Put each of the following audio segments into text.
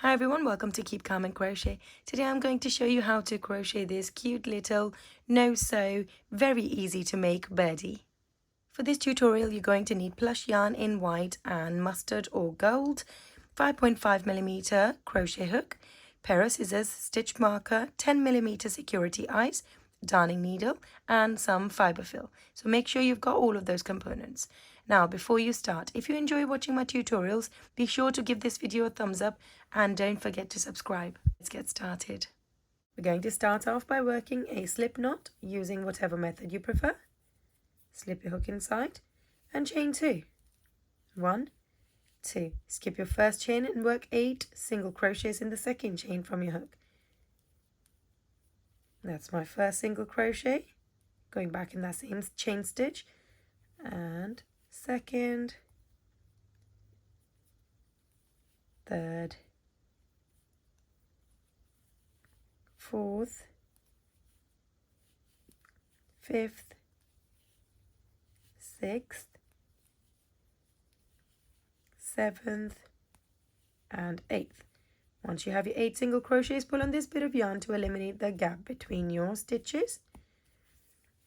Hi everyone, welcome to Keep Calm and Crochet. Today I'm going to show you how to crochet this cute little no-sew, very easy to make birdie. For this tutorial you're going to need plush yarn in white and mustard or gold, 5.5mm crochet hook, pair of scissors, stitch marker, 10mm security eyes, darning needle and some fiber fill. So make sure you've got all of those components. Now before you start, if you enjoy watching my tutorials, be sure to give this video a thumbs up and don't forget to subscribe. Let's get started. We're going to start off by working a slip knot using whatever method you prefer. Slip your hook inside and chain 2. 1, 2. Skip your first chain and work 8 single crochets in the second chain from your hook. That's my first single crochet, going back in that same chain stitch, and second, third, fourth, fifth, sixth, seventh, and eighth. Once you have your 8 single crochets, pull on this bit of yarn to eliminate the gap between your stitches.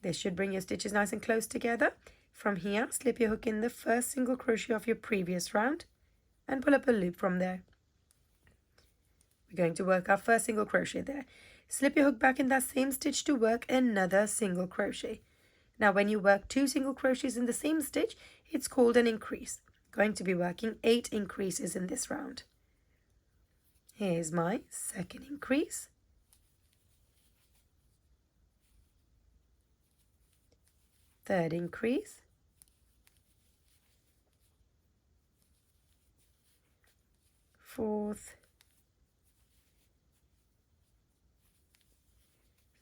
This should bring your stitches nice and close together. From here, slip your hook in the first single crochet of your previous round and pull up a loop from there. We're going to work our first single crochet there. Slip your hook back in that same stitch to work another single crochet. Now when you work 2 single crochets in the same stitch, it's called an increase. Going to be working 8 increases in this round. Here's my second increase. Third increase. Fourth.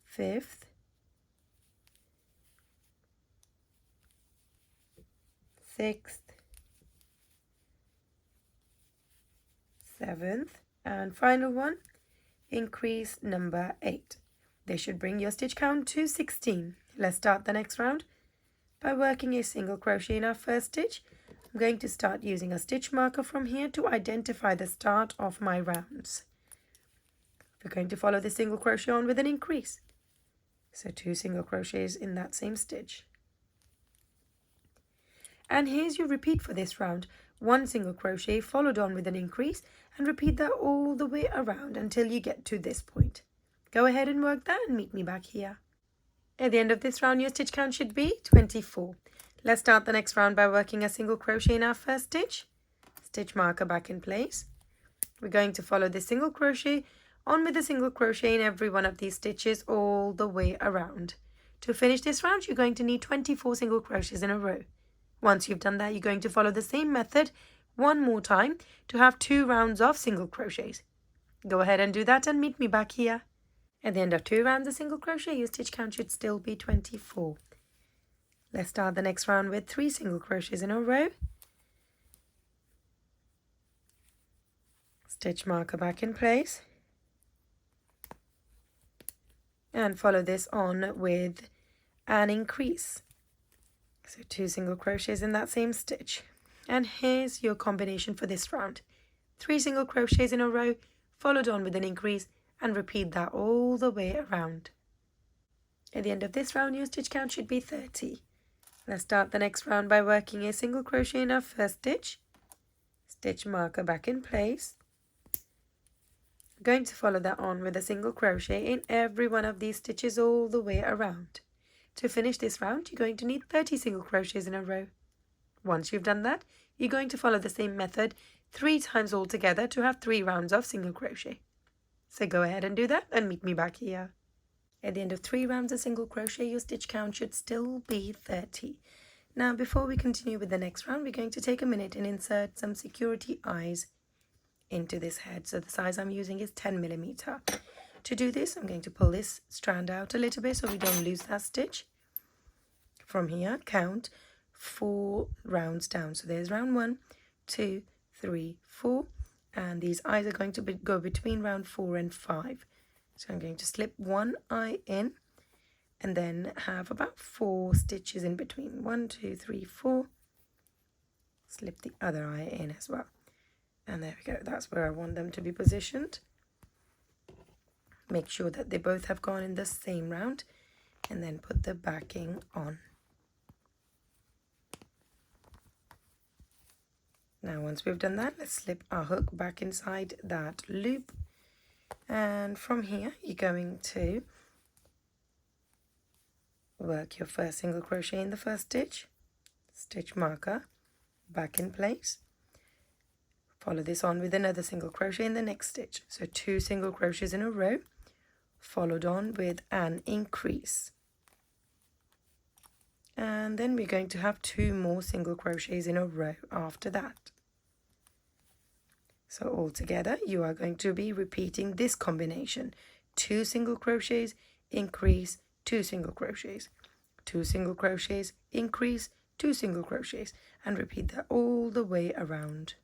Fifth. Sixth. Seventh. And final one, increase number 8. This should bring your stitch count to 16. Let's start the next round by working a single crochet in our first stitch. I'm going to start using a stitch marker from here to identify the start of my rounds. We're going to follow the single crochet on with an increase. So 2 single crochets in that same stitch. And here's your repeat for this round. 1 single crochet followed on with an increase, and repeat that all the way around until you get to this point. Go ahead and work that and meet me back here. At the end of this round, your stitch count should be 24. Let's start the next round by working a single crochet in our first stitch. Stitch marker back in place. We're going to follow this single crochet on with a single crochet in every one of these stitches all the way around. To finish this round, you're going to need 24 single crochets in a row. Once you've done that, you're going to follow the same method one more time to have 2 rounds of single crochets. Go ahead and do that and meet me back here. At the end of 2 rounds of single crochet, your stitch count should still be 24. Let's start the next round with 3 single crochets in a row. Stitch marker back in place. And follow this on with an increase. So 2 single crochets in that same stitch. And here's your combination for this round. 3 single crochets in a row, followed on with an increase, and repeat that all the way around. At the end of this round, your stitch count should be 30. Let's start the next round by working a single crochet in our first stitch. Stitch marker back in place. I'm going to follow that on with a single crochet in every one of these stitches all the way around. To finish this round, you're going to need 30 single crochets in a row. Once you've done that, you're going to follow the same method 3 times all together to have 3 rounds of single crochet. So go ahead and do that and meet me back here. At the end of 3 rounds of single crochet, your stitch count should still be 30. Now before we continue with the next round, we're going to take a minute and insert some security eyes into this head. So the size I'm using is 10mm. To do this, I'm going to pull this strand out a little bit so we don't lose that stitch. From here, count 4 rounds down. So there's round 1, 2, 3, 4. And these eyes are going to go between round 4 and 5. So I'm going to slip 1 eye in and then have about 4 stitches in between. 1, 2, 3, 4. Slip the other eye in as well. And there we go, that's where I want them to be positioned. Make sure that they both have gone in the same round, and then put the backing on. Now once we've done that, let's slip our hook back inside that loop, and from here you're going to work your first single crochet in the first stitch, stitch marker, back in place. Follow this on with another single crochet in the next stitch, so 2 single crochets in a row, followed on with an increase. And then we're going to have 2 more single crochets in a row after that. So altogether you are going to be repeating this combination: 2 single crochets, increase, 2 single crochets, 2 single crochets, increase, 2 single crochets, and repeat that all the way around.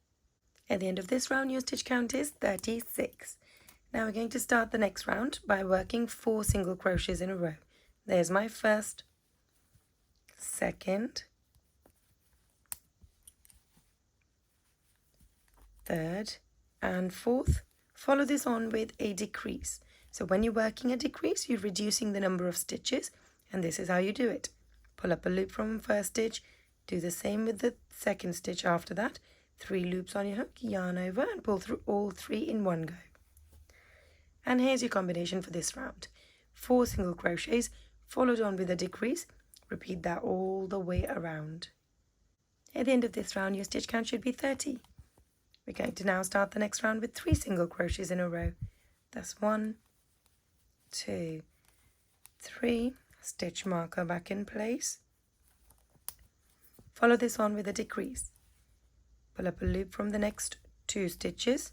At the end of this round your stitch count is 36. Now we're going to start the next round by working 4 single crochets in a row. There's my first, second, third, and fourth. Follow this on with a decrease. So when you're working a decrease, you're reducing the number of stitches, and this is how you do it. Pull up a loop from first stitch, do the same with the second stitch after that, 3 loops on your hook, yarn over, and pull through all 3 in one go. And here's your combination for this round: 4 single crochets, followed on with a decrease. Repeat that all the way around. At the end of this round, your stitch count should be 30. We're going to now start the next round with 3 single crochets in a row. That's 1, 2, 3. Stitch marker back in place. Follow this on with a decrease. Pull up a loop from the next 2 stitches,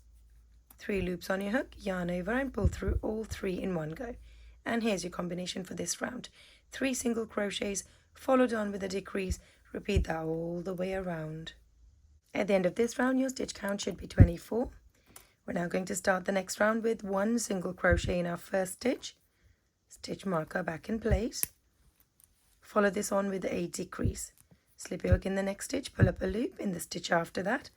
3 loops on your hook, yarn over, and pull through all 3 in one go. And here's your combination for this round: 3 single crochets, followed on with a decrease. Repeat that all the way around. At the end of this round, your stitch count should be 24. We're now going to start the next round with 1 single crochet in our first stitch, stitch marker back in place. Follow this on with a decrease. Slip your hook in the next stitch, pull up a loop. In the stitch after that,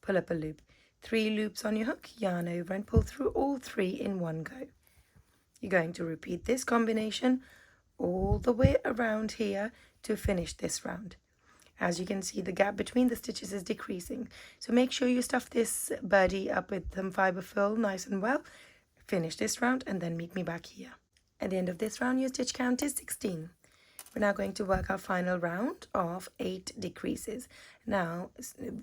pull up a loop. 3 loops on your hook, yarn over, and pull through all 3 in one go. You're going to repeat this combination all the way around here to finish this round. As you can see, the gap between the stitches is decreasing, so make sure you stuff this birdie up with some fiber fill nice and well. Finish this round and then meet me back here. At the end of this round, your stitch count is 16. We're now going to work our final round of 8 decreases. Now,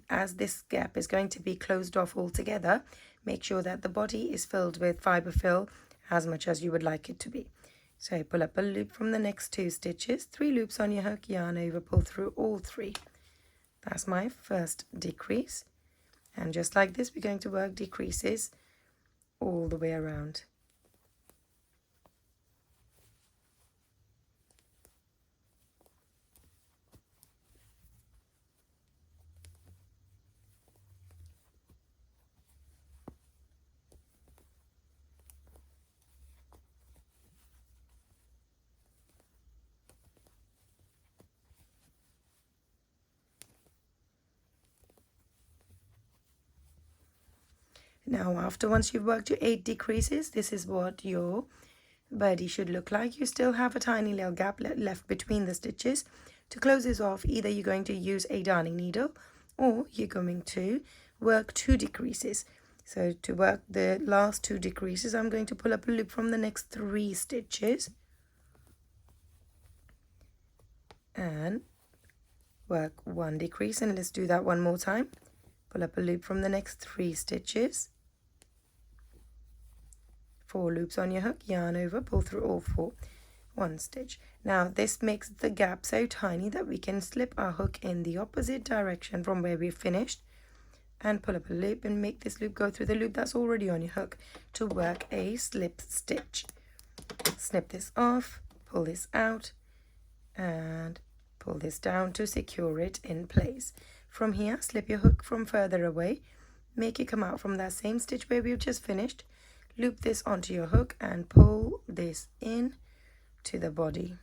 as this gap is going to be closed off altogether, make sure that the body is filled with fiber fill as much as you would like it to be. So pull up a loop from the next 2 stitches, 3 loops on your hook, yarn over, pull through all 3. That's my first decrease. And just like this, we're going to work decreases all the way around. Now, once you've worked your 8 decreases, this is what your birdie should look like. You still have a tiny little gap left between the stitches. To close this off, either you're going to use a darning needle or you're going to work 2 decreases. So to work the last 2 decreases, I'm going to pull up a loop from the next 3 stitches and work 1 decrease. And let's do that one more time. Pull up a loop from the next 3 stitches, 4 loops on your hook, yarn over, pull through all 4, 1 stitch. Now this makes the gap so tiny that we can slip our hook in the opposite direction from where we finished and pull up a loop and make this loop go through the loop that's already on your hook to work a slip stitch. Snip this off, pull this out, and pull this down to secure it in place. From here, slip your hook from further away, make it come out from that same stitch where we've just finished, loop this onto your hook and pull this in to the body.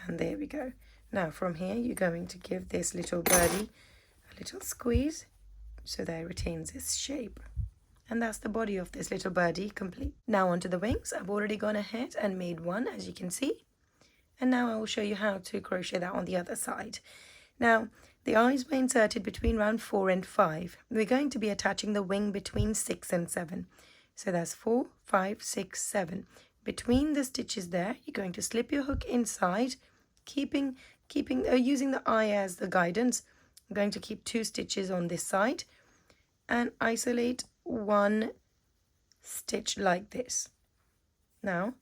And there we go. Now from here, you're going to give this little birdie a little squeeze, so that it retains its shape. And that's the body of this little birdie complete. Now onto the wings. I've already gone ahead and made one, as you can see. And now I will show you how to crochet that on the other side. Now, the eyes were inserted between round 4 and 5. We're going to be attaching the wing between 6 and 7. So that's 4, 5, 6, 7. Between the stitches there, you're going to slip your hook inside, using the eye as the guidance. I'm going to keep 2 stitches on this side and isolate 1 stitch like this. Now,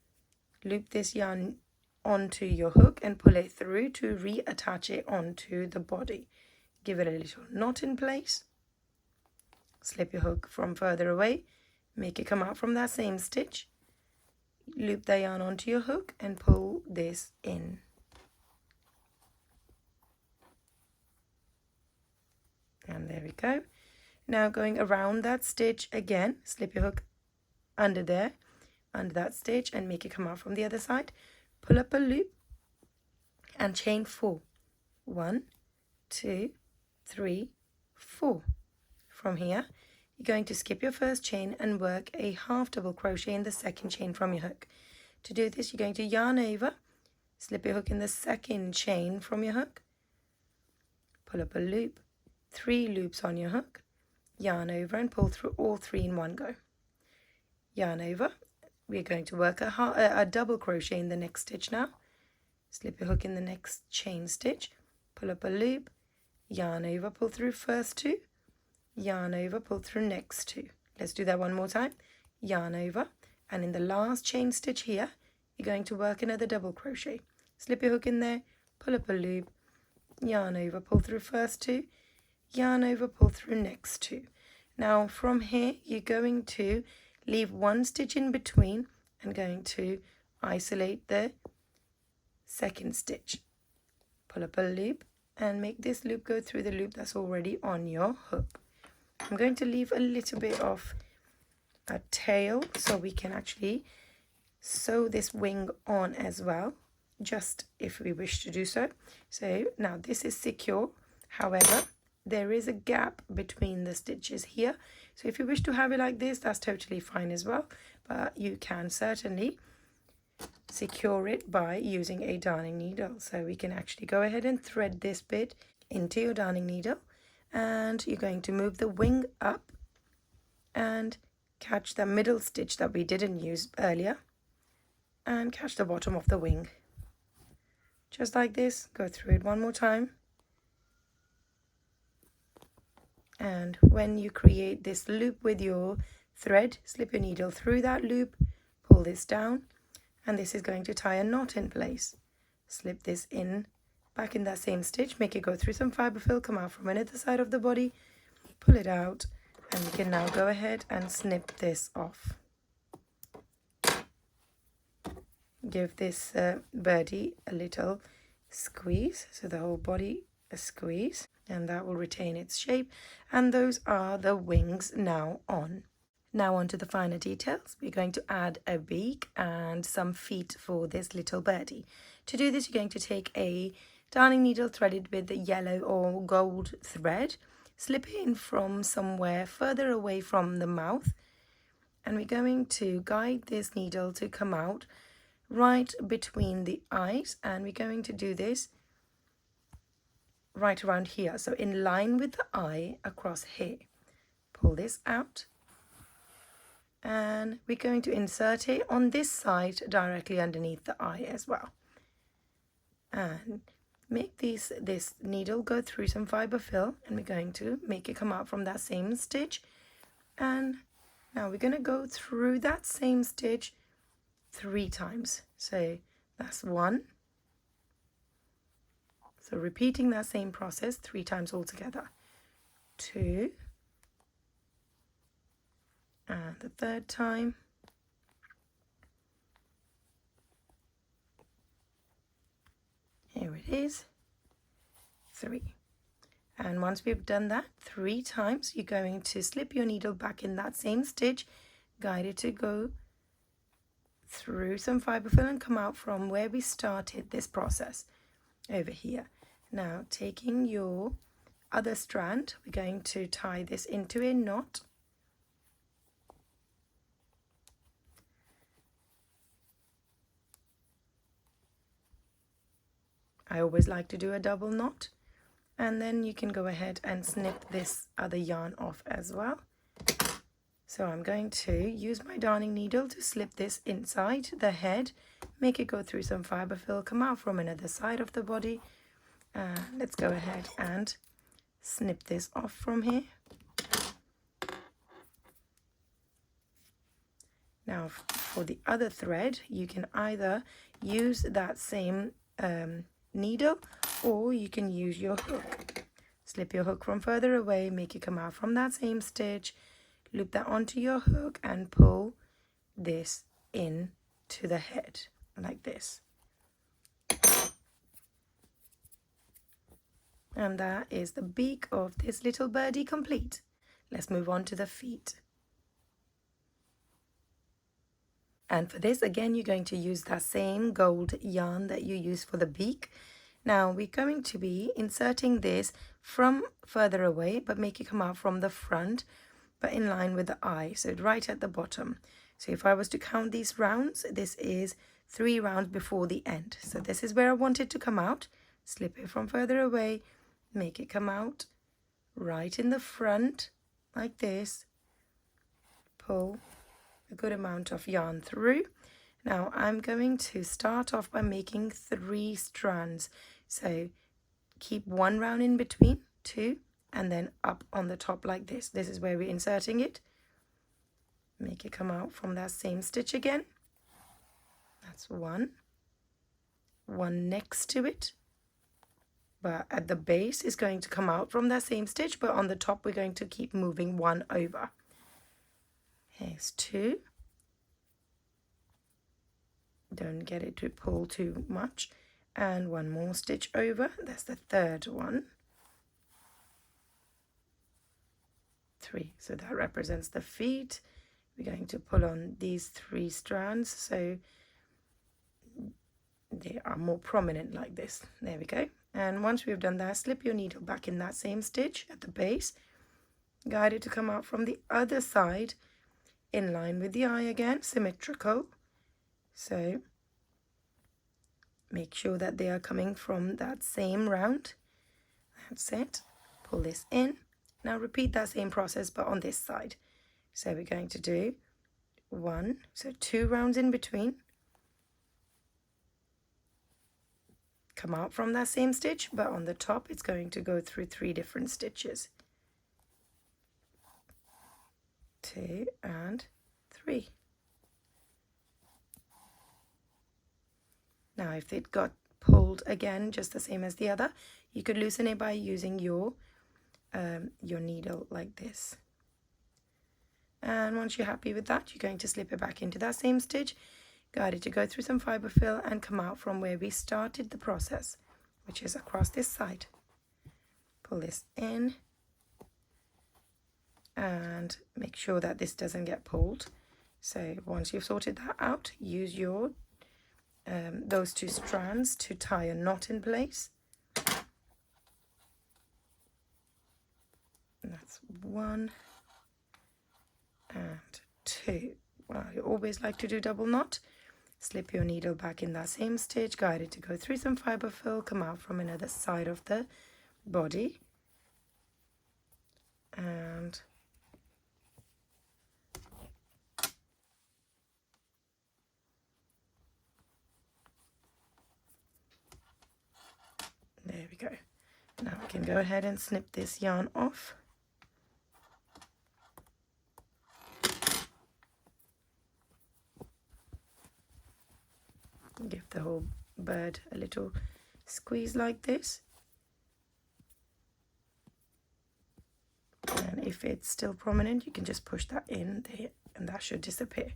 loop this yarn onto your hook and pull it through to reattach it onto the body. Give it a little knot in place. Slip your hook from further away. Make it come out from that same stitch. Loop the yarn onto your hook and pull this in. And there we go. Now going around that stitch again, slip your hook under there, under that stitch, and make it come out from the other side. Pull up a loop and chain 4. 1, 2, 3, 4. From here, you're going to skip your first chain and work a half double crochet in the second chain from your hook. To do this, you're going to yarn over, slip your hook in the second chain from your hook, pull up a loop, 3 loops on your hook, yarn over and pull through all 3 in one go. Yarn over. We're going to work a double crochet in the next stitch now. Slip your hook in the next chain stitch, pull up a loop, yarn over, pull through first 2, yarn over, pull through next 2. Let's do that one more time. Yarn over, and in the last chain stitch here, you're going to work another double crochet. Slip your hook in there, pull up a loop, yarn over, pull through first 2, yarn over, pull through next 2. Now from here, you're going to leave 1 stitch in between and going to isolate the second stitch. Pull up a loop and make this loop go through the loop that's already on your hook. I'm going to leave a little bit of a tail so we can actually sew this wing on as well, just if we wish to do so. So now this is secure. However, there is a gap between the stitches here. So if you wish to have it like this, that's totally fine as well. But you can certainly secure it by using a darning needle. So we can actually go ahead and thread this bit into your darning needle. And you're going to move the wing up and catch the middle stitch that we didn't use earlier. And catch the bottom of the wing. Just like this. Go through it one more time. And when you create this loop with your thread, slip your needle through that loop, pull this down, and this is going to tie a knot in place. Slip this in, back in that same stitch, make it go through some fiber fill, come out from another side of the body, pull it out, and you can now go ahead and snip this off. Give this birdie a little squeeze, so the whole body a squeeze, and that will retain its shape. And those are the wings now on. Now on to the finer details. We're going to add a beak and some feet for this little birdie. To do this, you're going to take a darning needle threaded with yellow or gold thread, slip it in from somewhere further away from the mouth, and we're going to guide this needle to come out right between the eyes, and we're going to do this right around here, so in line with the eye across here. Pull this out, and we're going to insert it on this side directly underneath the eye as well, and make this needle go through some fiber fill, and we're going to make it come out from that same stitch. And now we're going to go through that same stitch 3 times. So that's 1. So repeating that same process 3 times altogether. 2. And the 3rd time. Here it is. 3. And once we've done that 3 times, you're going to slip your needle back in that same stitch, guide it to go through some fiber fill and come out from where we started this process over here. Now taking your other strand, we're going to tie this into a knot. I always like to do a double knot, and then you can go ahead and snip this other yarn off as well. So I'm going to use my darning needle to slip this inside the head, make it go through some fiber fill, come out from another side of the body. Let's go ahead and snip this off from here. Now for the other thread, you can either use that same needle, or you can use your hook. Slip your hook from further away, make it come out from that same stitch, loop that onto your hook and pull this in to the head like this. And that is the beak of this little birdie complete. Let's move on to the feet. And for this, again, you're going to use that same gold yarn that you use for the beak. Now we're going to be inserting this from further away, but make it come out from the front, but in line with the eye, so right at the bottom. So if I was to count these rounds, this is 3 rounds before the end. So this is where I want it to come out. Slip it from further away, make it come out right in the front like this. Pull a good amount of yarn through. Now I'm going to start off by making 3 strands. So keep 1 round in between, 2, and then up on the top like this. This is where we're inserting it. Make it come out from that same stitch again. That's 1 next to it, but at the base is going to come out from that same stitch, but on the top we're going to keep moving 1 over. Here's 2. Don't get it to pull too much. And 1 more stitch over. That's the 3rd one. 3. So that represents the feet. We're going to pull on these 3 strands so they are more prominent like this. There we go. And once we've done that, slip your needle back in that same stitch at the base. Guide it to come out from the other side in line with the eye again, symmetrical. So make sure that they are coming from that same round. That's it. Pull this in. Now repeat that same process but on this side. So we're going to do 1, so 2 rounds in between. Come out from that same stitch, but on the top it's going to go through 3 different stitches. 2 and 3. Now if it got pulled again, just the same as the other, you could loosen it by using your needle like this. And once you're happy with that, you're going to slip it back into that same stitch, guide it to go through some fiber fill and come out from where we started the process, which is across this side. Pull this in and make sure that this doesn't get pulled. So once you've sorted that out, use your those 2 strands to tie a knot in place. And that's 1 and 2. Well, you always like to do double knot. Slip your needle back in that same stitch, guide it to go through some fiber fill, come out from another side of the body, and there we go. Now we can go ahead and snip this yarn off. Give the whole bird a little squeeze like this. And if it's still prominent, you can just push that in there and that should disappear.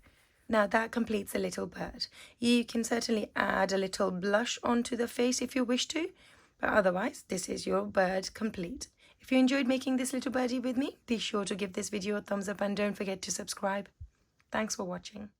Now that completes a little bird. You can certainly add a little blush onto the face if you wish to, but otherwise this is your bird complete. If you enjoyed making this little birdie with me, be sure to give this video a thumbs up and don't forget to subscribe. Thanks for watching.